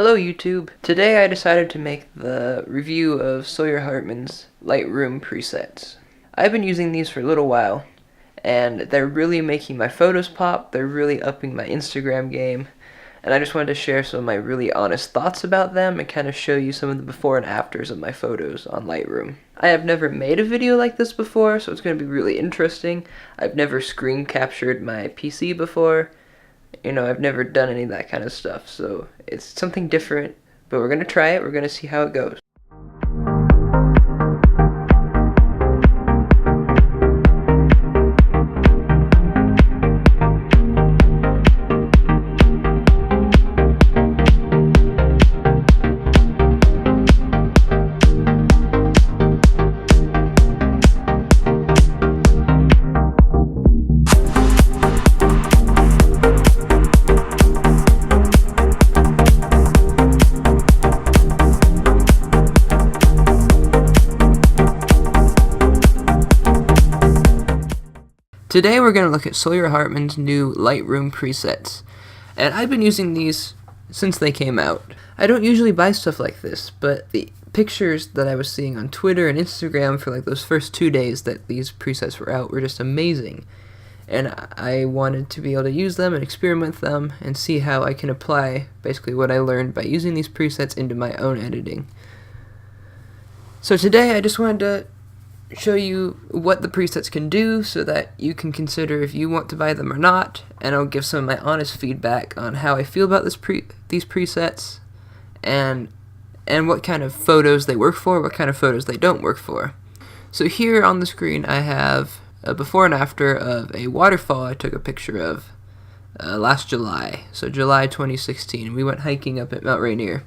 Hello YouTube! Today I decided to make the review of Sawyer Hartman's Lightroom presets. I've been using these for a little while, and they're really making my photos pop, they're really upping my Instagram game, and I just wanted to share some of my really honest thoughts about them and kind of show you some of the before and afters of my photos on Lightroom. I have never made a video like this before, so it's going to be really interesting. I've never screen captured my PC before. I've never done any of that kind of stuff, so it's something different, but we're going to try it, we're going to see how it goes. Today we're going to look at Sawyer Hartman's new Lightroom presets, and I've been using these since they came out. I don't usually buy stuff like this, but the pictures that I was seeing on Twitter and Instagram for like those first 2 days that these presets were out were just amazing, and I wanted to be able to use them and experiment with them and see how I can apply basically what I learned by using these presets into my own editing. So today I just wanted to show you what the presets can do so that you can consider if you want to buy them or not, and I'll give some of my honest feedback on how I feel about these presets and what kind of photos they work for, what kind of photos they don't work for. So here on the screen I have a before and after of a waterfall I took a picture of last July, so July 2016. We went hiking up at Mount Rainier.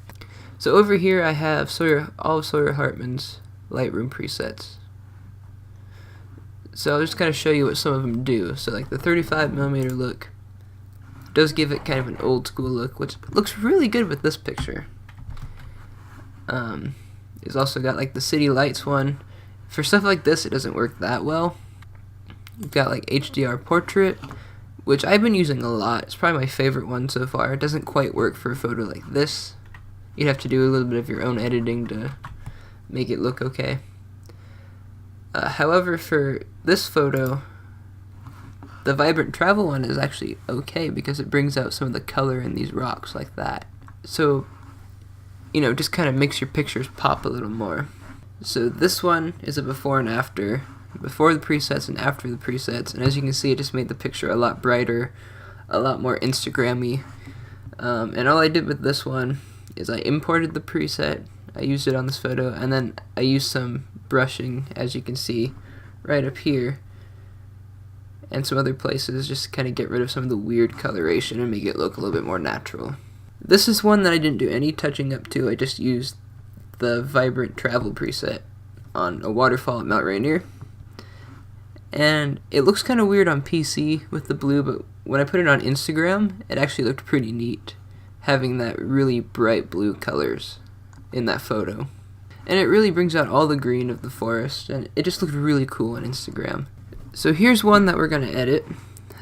So over here I have all of Sawyer Hartman's Lightroom presets. So I'll just kind of show you what some of them do. So like the 35mm look does give it kind of an old school look, which looks really good with this picture. It's also got like the city lights one. For stuff like this, it doesn't work that well. You've got like Hdr Portrait, which I've been using a lot. It's probably my favorite one so far. It doesn't quite work for a photo like this. You'd have to do a little bit of your own editing to make it look okay. However, for this photo, the vibrant travel one is actually okay because it brings out some of the color in these rocks like that. So, just kind of makes your pictures pop a little more. So this one is a before and after, before the presets and after the presets, and as you can see, it just made the picture a lot brighter, a lot more Instagram-y. And all I did with this one is I imported the preset, I used it on this photo, and then I used some brushing, as you can see right up here, and some other places, just to kind of get rid of some of the weird coloration and make it look a little bit more natural. This is one that I didn't do any touching up to. I just used the vibrant travel preset on a waterfall at Mount Rainier, and it looks kind of weird on PC with the blue, but when I put it on Instagram, it actually looked pretty neat, having that really bright blue colors in that photo. And it really brings out all the green of the forest, and it just looked really cool on Instagram. So here's one that we're going to edit.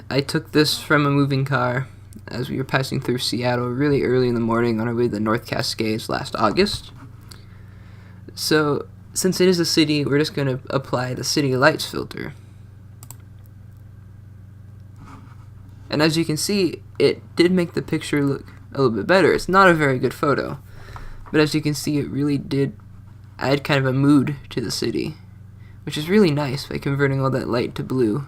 I took this from a moving car as we were passing through Seattle really early in the morning on our way to the North Cascades last August. So since it is a city, we're just going to apply the city lights filter. And as you can see, it did make the picture look a little bit better. It's not a very good photo, but as you can see, it really did add kind of a mood to the city, which is really nice by converting all that light to blue,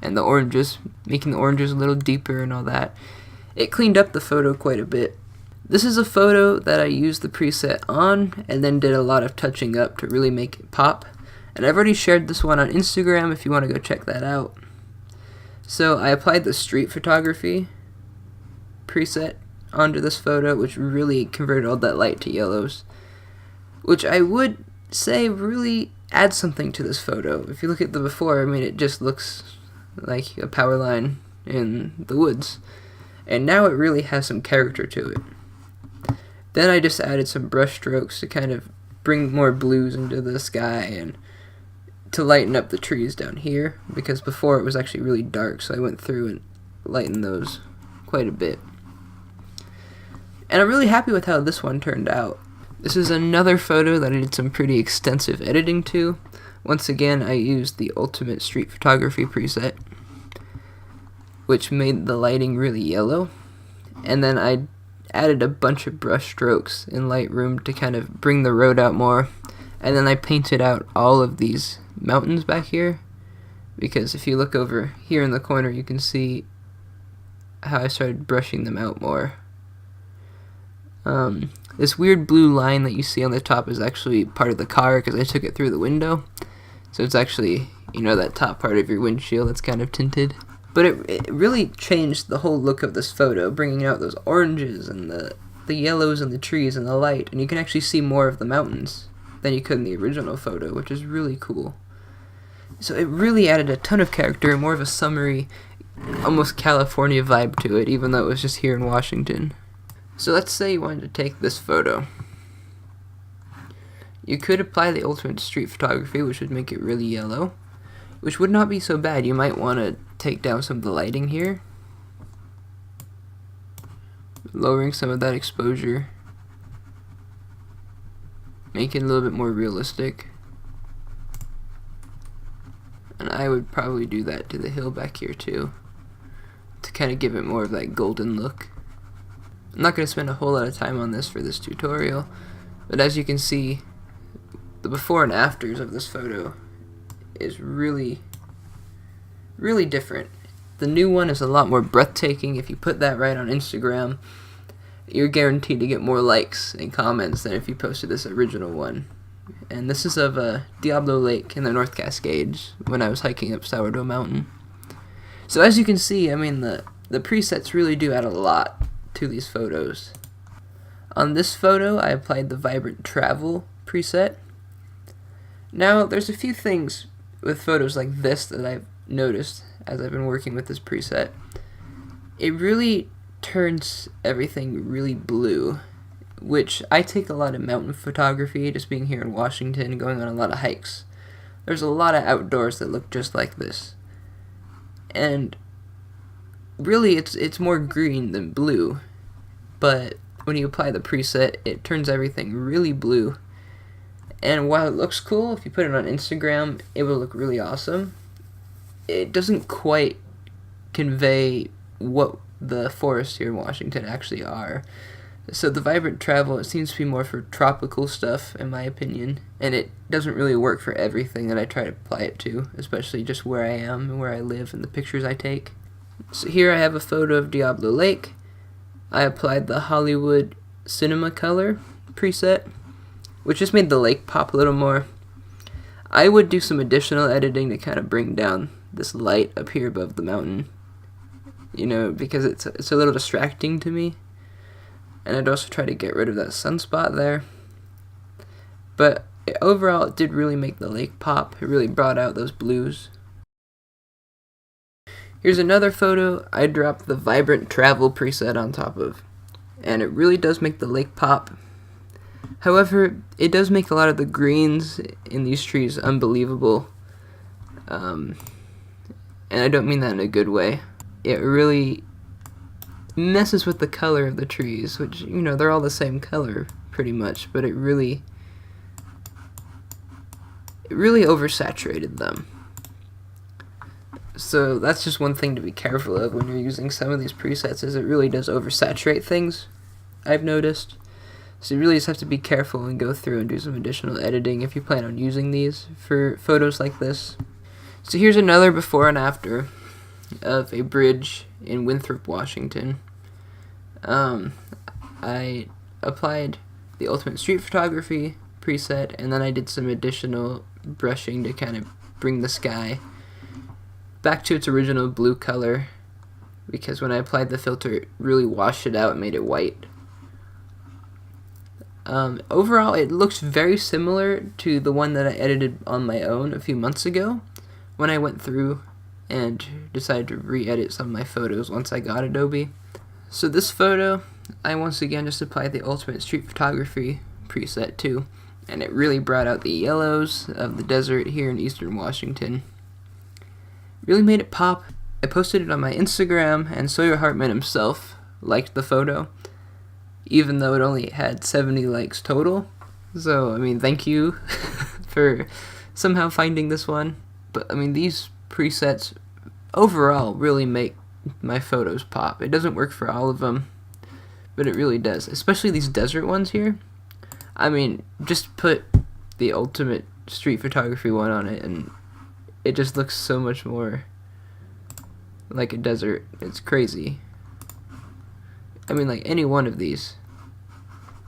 and the oranges, making the oranges a little deeper and all that. It cleaned up the photo quite a bit. This is a photo that I used the preset on and then did a lot of touching up to really make it pop, and I've already shared this one on Instagram if you want to go check that out. So I applied the street photography preset onto this photo, which really converted all that light to yellows, which I would say really adds something to this photo. If you look at the before, it just looks like a power line in the woods, and now it really has some character to it. Then I just added some brush strokes to kind of bring more blues into the sky and to lighten up the trees down here, because before it was actually really dark, so I went through and lightened those quite a bit. And I'm really happy with how this one turned out. This is another photo that I did some pretty extensive editing to. Once again, I used the Ultimate Street Photography preset, which made the lighting really yellow. And then I added a bunch of brush strokes in Lightroom to kind of bring the road out more. And then I painted out all of these mountains back here, because if you look over here in the corner, you can see how I started brushing them out more. This weird blue line that you see on the top is actually part of the car because I took it through the window. So it's actually, you know, that top part of your windshield that's kind of tinted. But it really changed the whole look of this photo, bringing out those oranges and the yellows and the trees and the light. And you can actually see more of the mountains than you could in the original photo, which is really cool. So it really added a ton of character and more of a summery, almost California vibe to it, even though it was just here in Washington. So let's say you wanted to take this photo. You could apply the Ultimate Street Photography, which would make it really yellow, which would not be so bad. You might want to take down some of the lighting here, lowering some of that exposure, make it a little bit more realistic. And I would probably do that to the hill back here too, to kind of give it more of that golden look. I'm not going to spend a whole lot of time on this for this tutorial, but as you can see, the before and afters of this photo is really different. The new one is a lot more breathtaking. If you put that right on Instagram, you're guaranteed to get more likes and comments than if you posted this original one. And this is of Diablo Lake in the North Cascades when I was hiking up Sourdough Mountain. So as you can see, I mean, the presets really do add a lot to these photos. On this photo, I applied the Vibrant Travel preset. Now, there's a few things with photos like this that I've noticed as I've been working with this preset. It really turns everything really blue, which I take a lot of mountain photography, just being here in Washington, going on a lot of hikes. There's a lot of outdoors that look just like this. And really, it's more green than blue, but when you apply the preset, it turns everything really blue. And while it looks cool, if you put it on Instagram, it will look really awesome. It doesn't quite convey what the forests here in Washington actually are. So the Vibrant Travel, it seems to be more for tropical stuff, in my opinion, and it doesn't really work for everything that I try to apply it to, especially just where I am and where I live and the pictures I take. So here I have a photo of Diablo Lake. I applied the Hollywood Cinema Color preset, which just made the lake pop a little more. I would do some additional editing to kind of bring down this light up here above the mountain, you know, because it's a little distracting to me. And I'd also try to get rid of that sunspot there. But overall, it did really make the lake pop. It really brought out those blues. Here's another photo I dropped the Vibrant Travel preset on top of, and it really does make the lake pop. However, it does make a lot of the greens in these trees unbelievable. And I don't mean that in a good way. It really messes with the color of the trees, which, you know, they're all the same color pretty much, but it really oversaturated them. So that's just one thing to be careful of when you're using some of these presets, is it really does oversaturate things, I've noticed. So you really just have to be careful and go through and do some additional editing if you plan on using these for photos like this. So here's another before and after of a bridge in Winthrop, Washington. I applied the Ultimate Street Photography preset, and then I did some additional brushing to kind of bring the sky back to its original blue color, because when I applied the filter, it really washed it out and made it white. Overall, it looks very similar to the one that I edited on my own a few months ago, when I went through and decided to re-edit some of my photos once I got Adobe. So this photo, I once again just applied the Ultimate Street Photography preset too, and it really brought out the yellows of the desert here in eastern Washington. Really made it pop. I posted it on my Instagram, and Sawyer Hartman himself liked the photo. even though it only had 70 likes total. So, I mean, thank you for somehow finding this one. But, I mean, these presets overall really make my photos pop. It doesn't work for all of them, but it really does. Especially these desert ones here. I mean, just put the ultimate street photography one on it, and it just looks so much more like a desert. It's crazy. I mean, like any one of these,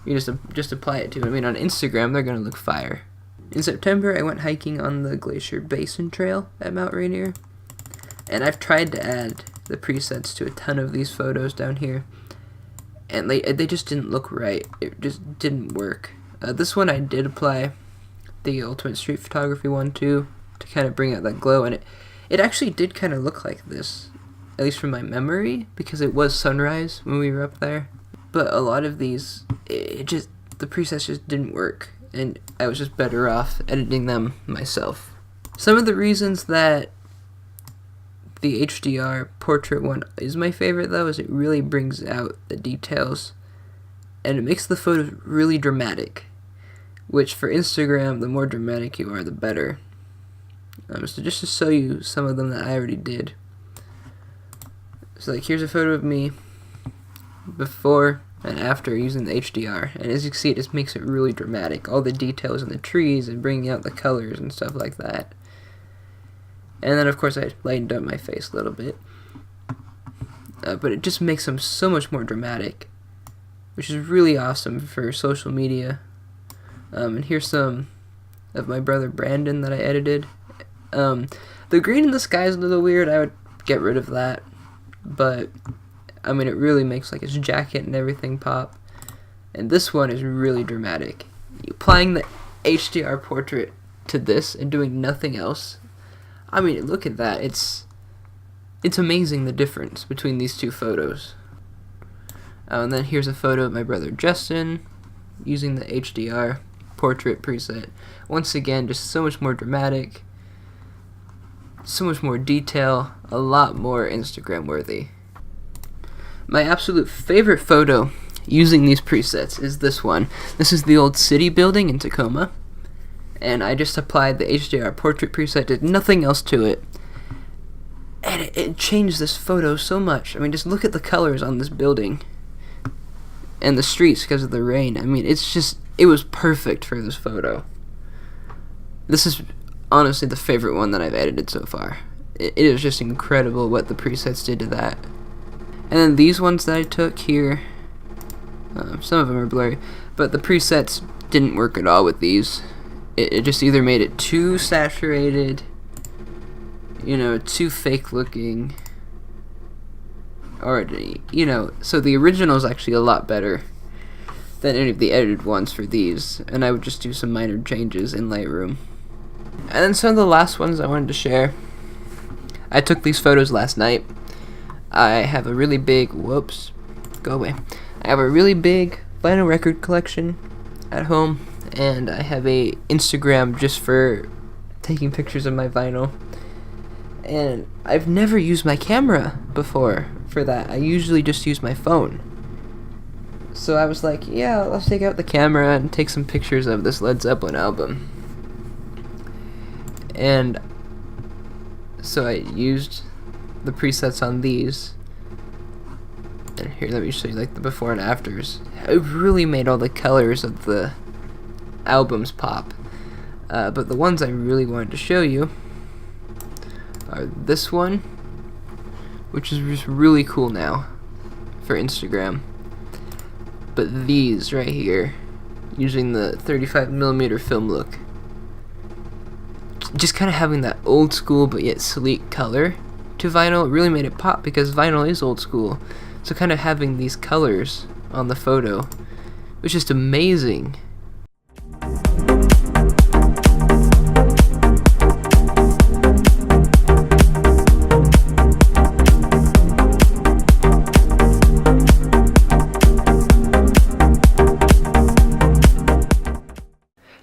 you just apply it to. I mean, on Instagram, they're gonna look fire. In September, I went hiking on the Glacier Basin Trail at Mount Rainier, and I've tried to add the presets to a ton of these photos down here, and they just didn't look right. It just didn't work. This one I did apply the ultimate street photography one to kind of bring out that glow, and it actually did kind of look like this, at least from my memory, because it was sunrise when we were up there. But a lot of these, the presets just didn't work, and I was just better off editing them myself. Some of the reasons that the HDR Portrait one is my favorite, though, is it really brings out the details, and it makes the photos really dramatic, which for Instagram, the more dramatic you are, the better. So just to show you some of them that I already did. So like, here's a photo of me before and after using the HDR, and as you can see, it just makes it really dramatic. All the details in the trees and bringing out the colors and stuff like that. And then of course I lightened up my face a little bit, but it just makes them so much more dramatic, which is really awesome for social media. And here's some of my brother Brandon that I edited. The green in the sky is a little weird. I would get rid of that, but I mean, it really makes like his jacket and everything pop. And this one is really dramatic. Applying the HDR Portrait to this and doing nothing else, I mean, look at that. It's amazing the difference between these two photos. And then here's a photo of my brother Justin using the HDR Portrait preset. Once again, just so much more dramatic, so much more detail, a lot more Instagram worthy. My absolute favorite photo using these presets is this one. This is the old city building in Tacoma, and I just applied the HDR Portrait preset, did nothing else to it, and it changed this photo so much. I mean, just look at the colors on this building and the streets because of the rain. I mean, it was perfect for this photo. This is honestly the favorite one that I've edited so far. It is just incredible what the presets did to that. And then these ones that I took here, some of them are blurry, but the presets didn't work at all with these. It just either made it too saturated, too fake looking, or, so the original is actually a lot better than any of the edited ones for these, and I would just do some minor changes in Lightroom. And then some of the last ones I wanted to share. I took these photos last night. I have a really big, I have a really big vinyl record collection at home, and I have a Instagram just for taking pictures of my vinyl. And I've never used my camera before for that. I usually just use my phone. So I was like, yeah, let's take out the camera and take some pictures of this Led Zeppelin album. And so I used the presets on these. And here, let me show you like the before and afters. It really made all the colors of the albums pop. But the ones I really wanted to show you are this one, which is just really cool now for Instagram. But these right here, using the 35mm film look, just kind of having that old school but yet sleek color to vinyl really made it pop, because vinyl is old school. So kind of having these colors on the photo was just amazing.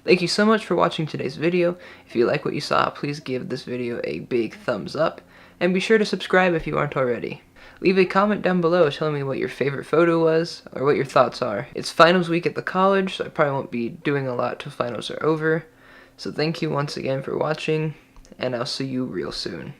Thank you so much for watching today's video. If you like what you saw, please give this video a big thumbs up, and be sure to subscribe if you aren't already. Leave a comment down below telling me what your favorite photo was, or what your thoughts are. It's finals week at the college, so I probably won't be doing a lot till finals are over. So thank you once again for watching, and I'll see you real soon.